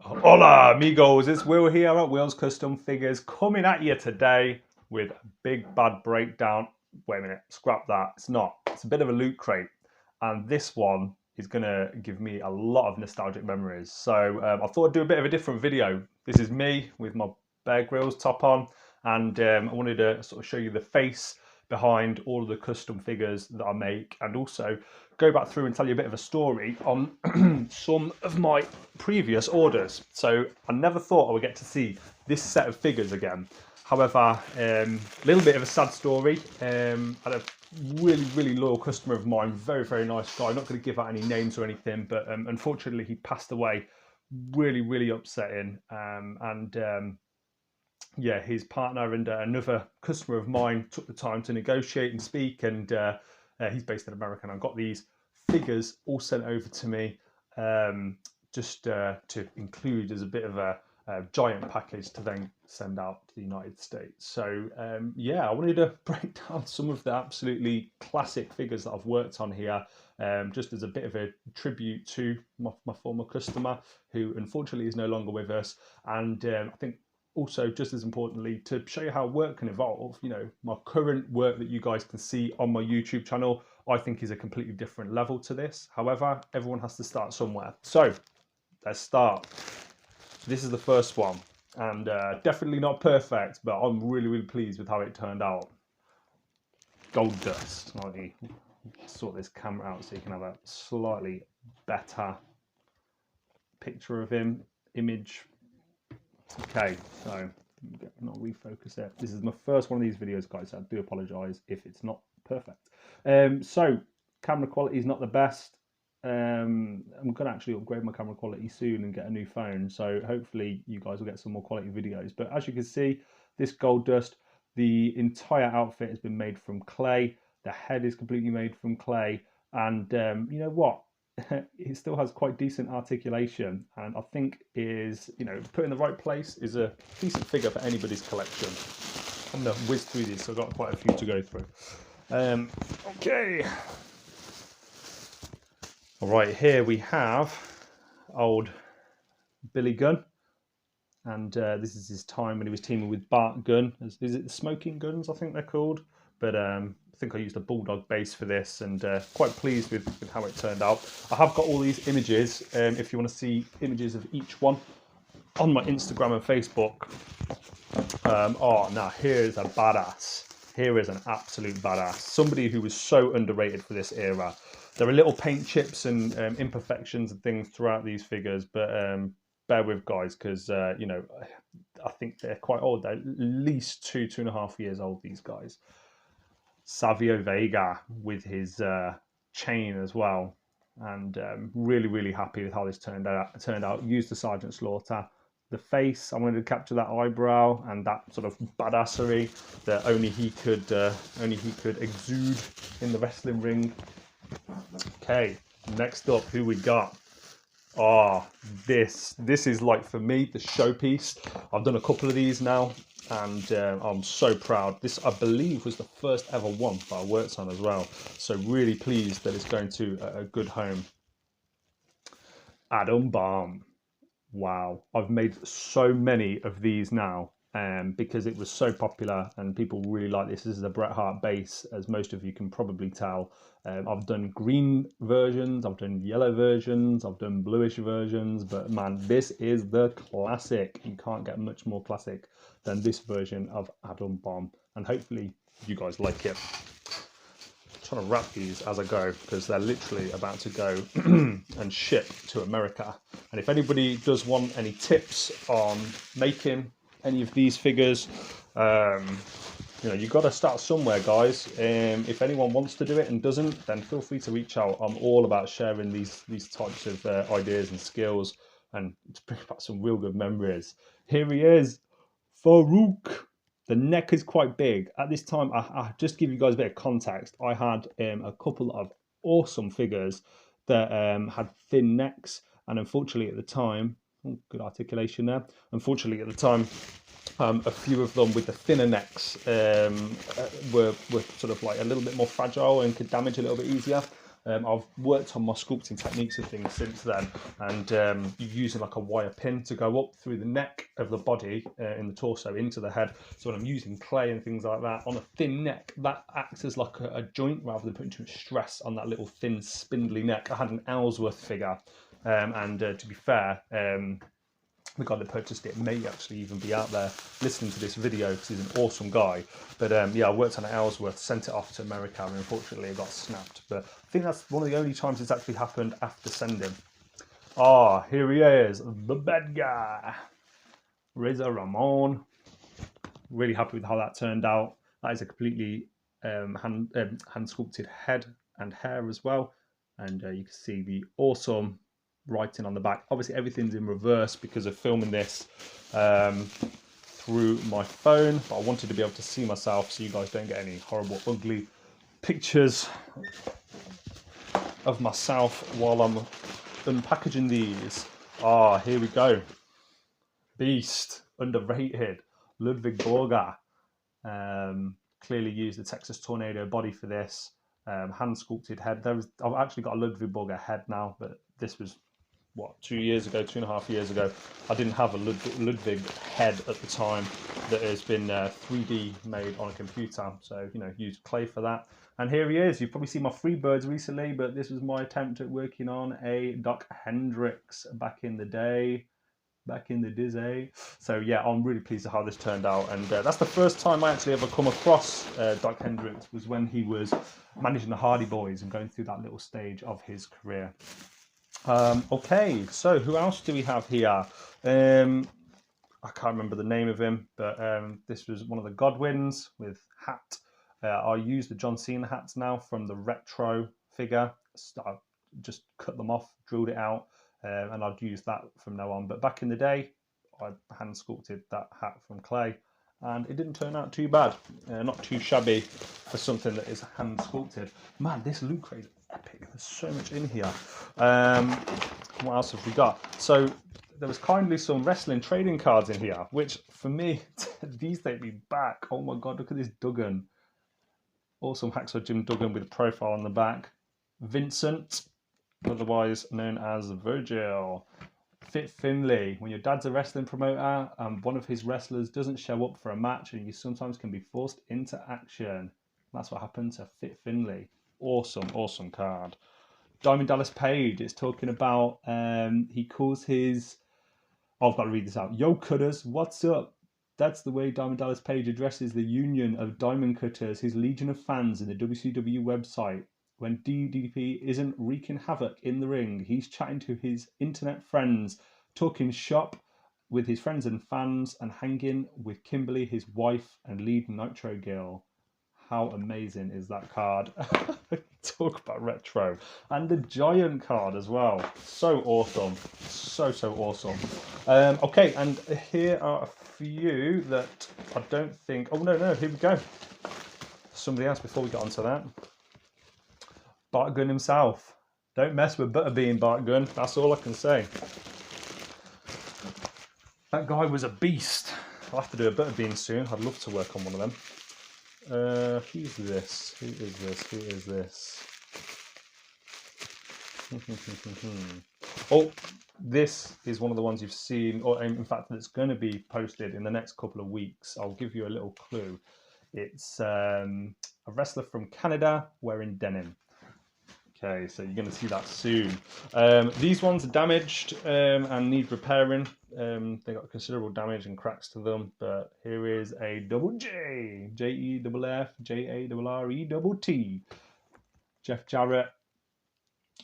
Hola amigos, it's Will here at Will's Custom Figures, coming at you today with a big bad breakdown. Wait a minute, scrap that, it's not. It's a bit of a loot crate, and this one is going to give me a lot of nostalgic memories. So I thought I'd do a bit of a different video. This is me with my Bear Grylls top on, and I wanted to sort of show you the face behind all of the custom figures that I make, and also go back through and tell you a bit of a story on some of my previous orders. So I never thought I would get to see this set of figures again. However, a little bit of a sad story. I had a really loyal customer of mine, very nice guy. I'm not going to give out any names or anything, but unfortunately he passed away. Really upsetting. Yeah, his partner and another customer of mine took the time to negotiate and speak, and he's based in America, and I got these figures all sent over to me, just to include as a bit of a giant package to then send out to the United States. So yeah, I wanted to break down some of the absolutely classic figures that I've worked on here, just as a bit of a tribute to my former customer, who unfortunately is no longer with us. And I think also, just as importantly, to show you how work can evolve. You know, my current work that you guys can see on my YouTube channel, I think is a completely different level to this. However, everyone has to start somewhere. So let's start. This is the first one, and definitely not perfect, but I'm really pleased with how it turned out. Gold dust. Let me sort this camera out so you can have a slightly better picture of him, image. Okay, so not refocus it. This is my first one of these videos, guys, so I do apologise if it's not perfect. So camera quality is not the best. I'm going to actually upgrade my camera quality soon and get a new phone, so hopefully you guys will get some more quality videos. But as you can see, this gold dust, the entire outfit has been made from clay. The head is completely made from clay, and you know what? It still has quite decent articulation, and I think is, you know, put in the right place, is a decent figure for anybody's collection. I'm gonna whiz through these, so I've got quite a few to go through. Okay. All right, here we have old Billy Gunn, and this is his time when he was teaming with Bart Gunn. Is it the Smoking Guns, I think they're called? But I think I used a Bulldog base for this, and quite pleased with how it turned out. I have got all these images, if you want to see images of each one, on my Instagram and Facebook. Oh, now here's a badass. Here is an absolute badass. Somebody who was so underrated for this era. There are little paint chips and imperfections and things throughout these figures, but bear with, guys, because you know, I think they're quite old. They're at least 2.5 years old, these guys. Savio Vega with his chain as well, and really happy with how this turned out. Used the Sergeant Slaughter. The face, I wanted to capture that eyebrow and that sort of badassery that only he could exude in the wrestling ring. Okay, next up, who we got? Oh, this is, like, for me, the showpiece. I've done a couple of these now, and I'm so proud. This, I believe, was the first ever one that I worked on as well. So really pleased that it's going to a good home. Atom Bomb. Wow, I've made so many of these now, because it was so popular and people really like this. This is a Bret Hart base, as most of you can probably tell. I've done green versions, I've done yellow versions, I've done bluish versions, but man, this is the classic. You can't get much more classic than this version of Atom Bomb, and hopefully you guys like it. I'm trying to wrap these as I go, because they're literally about to go and ship to America. And if anybody does want any tips on making any of these figures, you know, you've got to start somewhere, guys. If anyone wants to do it and doesn't, then feel free to reach out. I'm all about sharing these types of ideas and skills, and to bring back some real good memories. Here he is, Rook. The neck is quite big. At this time, I just give you guys a bit of context. I had a couple of awesome figures that had thin necks, and unfortunately at the time, good articulation there. Unfortunately at the time, a few of them with the thinner necks were sort of like a little bit more fragile and could damage a little bit easier. I've worked on my sculpting techniques and things since then, and you're using like a wire pin to go up through the neck of the body in the torso into the head. So when I'm using clay and things like that on a thin neck, that acts as like a joint rather than putting too much stress on that little thin spindly neck. I had an Ellsworth figure, and to be fair, the guy that purchased it may actually even be out there listening to this video because he's an awesome guy. But yeah, I worked on an Ellsworth, sent it off to America, and unfortunately it got snapped. But I think that's one of the only times it's actually happened after sending. Ah, here he is, the bad guy, Razer Ramon. Really happy with how that turned out. That is a completely hand sculpted head and hair as well, and you can see the awesome writing on the back. Obviously everything's in reverse because of filming this through my phone, but I wanted to be able to see myself so you guys don't get any horrible ugly pictures of myself while I'm unpackaging these. Ah, here we go. Beast, underrated, Ludwig Borger. Clearly used the Texas Tornado body for this. Hand sculpted head. I've actually got a Ludwig Borger head now, but this was what, 2 years ago, 2.5 years ago. I didn't have a Ludwig head at the time that has been 3D made on a computer, so you know, used clay for that. And here he is. You've probably seen my Freebirds recently, but this was my attempt at working on a Doc Hendrix back in the day. So yeah, I'm really pleased with how this turned out, and that's the first time I actually ever come across Doc Hendrix, was when he was managing the Hardy Boys and going through that little stage of his career. Okay, so who else do we have here? I can't remember the name of him, but this was one of the Godwins with hat. I use the John Cena hats now from the retro figure. I just cut them off, drilled it out, and I'd use that from now on. But back in the day, I hand sculpted that hat from clay, and it didn't turn out too bad. Not too shabby for something that is hand sculpted. Man, this loot crate is epic. There's so much in here. What else have we got? So there was kindly some wrestling trading cards in here, which for me, these take me back. Oh my God, look at this Duggan. Awesome Hacksaw Jim Duggan with a profile on the back. Vincent, otherwise known as Virgil. Fit Finlay. When your dad's a wrestling promoter and one of his wrestlers doesn't show up for a match, and you sometimes can be forced into action. That's what happened to Fit Finlay. Awesome, awesome card. Diamond Dallas Page is talking about, he calls his, I've got to read this out. Yo cutters, what's up? That's the way Diamond Dallas Page addresses the union of diamond cutters, his legion of fans in the WCW website. When DDP isn't wreaking havoc in the ring, he's chatting to his internet friends, talking shop with his friends and fans, and hanging with Kimberly, his wife and lead Nitro girl. How amazing is that card? Talk about retro. And the Giant card as well. So awesome. So awesome. Okay, and here are a few that I don't think... Oh, no, here we go. Somebody else before we get onto that. Bart Gunn himself. Don't mess with Butterbean, Bart Gunn. That's all I can say. That guy was a beast. I'll have to do a Butterbean soon. I'd love to work on one of them. Who's this? Who is this? Who is this? Oh, this is one of the ones you've seen, or in fact, it's going to be posted in the next couple of weeks. I'll give you a little clue. It's a wrestler from Canada wearing denim. Okay, so you're going to see that soon. These ones are damaged and need repairing. They got considerable damage and cracks to them, but here is a double J, JEFF, Jeff Jarrett.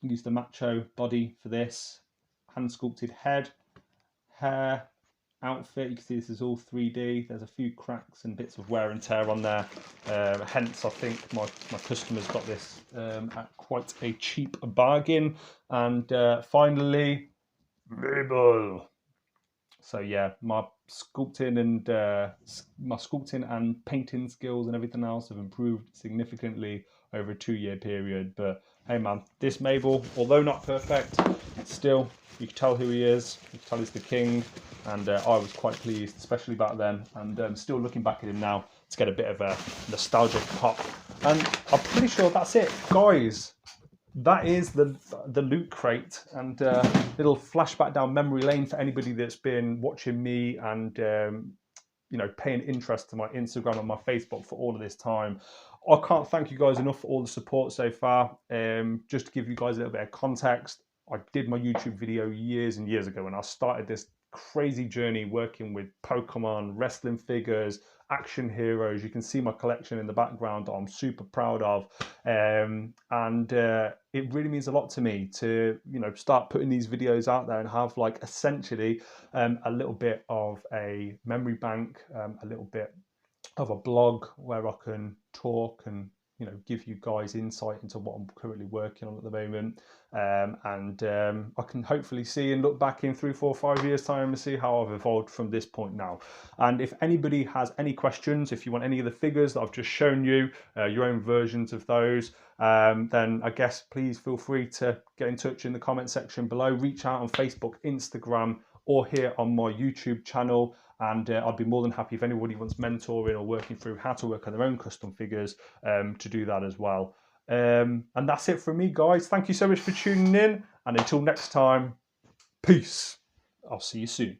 Used the macho body for this. Hand sculpted head, hair, outfit. You can see this is all 3D. There's a few cracks and bits of wear and tear on there. Hence, I think my customers got this at quite a cheap bargain. And finally, Mabel. So yeah, my sculpting and painting skills and everything else have improved significantly over a 2-year period. But hey man, this Mabel, although not perfect, still you can tell who he is. You can tell he's the king, and I was quite pleased, especially back then. And still looking back at him now to get a bit of a nostalgic pop. And I'm pretty sure that's it, guys. that is the loot crate, and little flashback down memory lane for anybody that's been watching me and you know, paying interest to my Instagram and my Facebook for all of this time. I can't thank you guys enough for all the support so far. Just to give you guys a little bit of context, I did my YouTube video years and years ago when I started this crazy journey working with Pokemon, wrestling figures, action heroes. You can see my collection in the background that I'm super proud of. And it really means a lot to me to, you know, start putting these videos out there and have like essentially a little bit of a memory bank, a little bit of a blog where I can talk and, you know, give you guys insight into what I'm currently working on at the moment. I can hopefully see and look back in 3, 4, 5 years time and see how I've evolved from this point now. And if anybody has any questions, if you want any of the figures that I've just shown you, your own versions of those, then I guess please feel free to get in touch in the comment section below. Reach out on Facebook, Instagram, or here on my YouTube channel. And I'd be more than happy if anybody wants mentoring or working through how to work on their own custom figures to do that as well. And that's it from me, guys. Thank you so much for tuning in. And until next time, peace. I'll see you soon.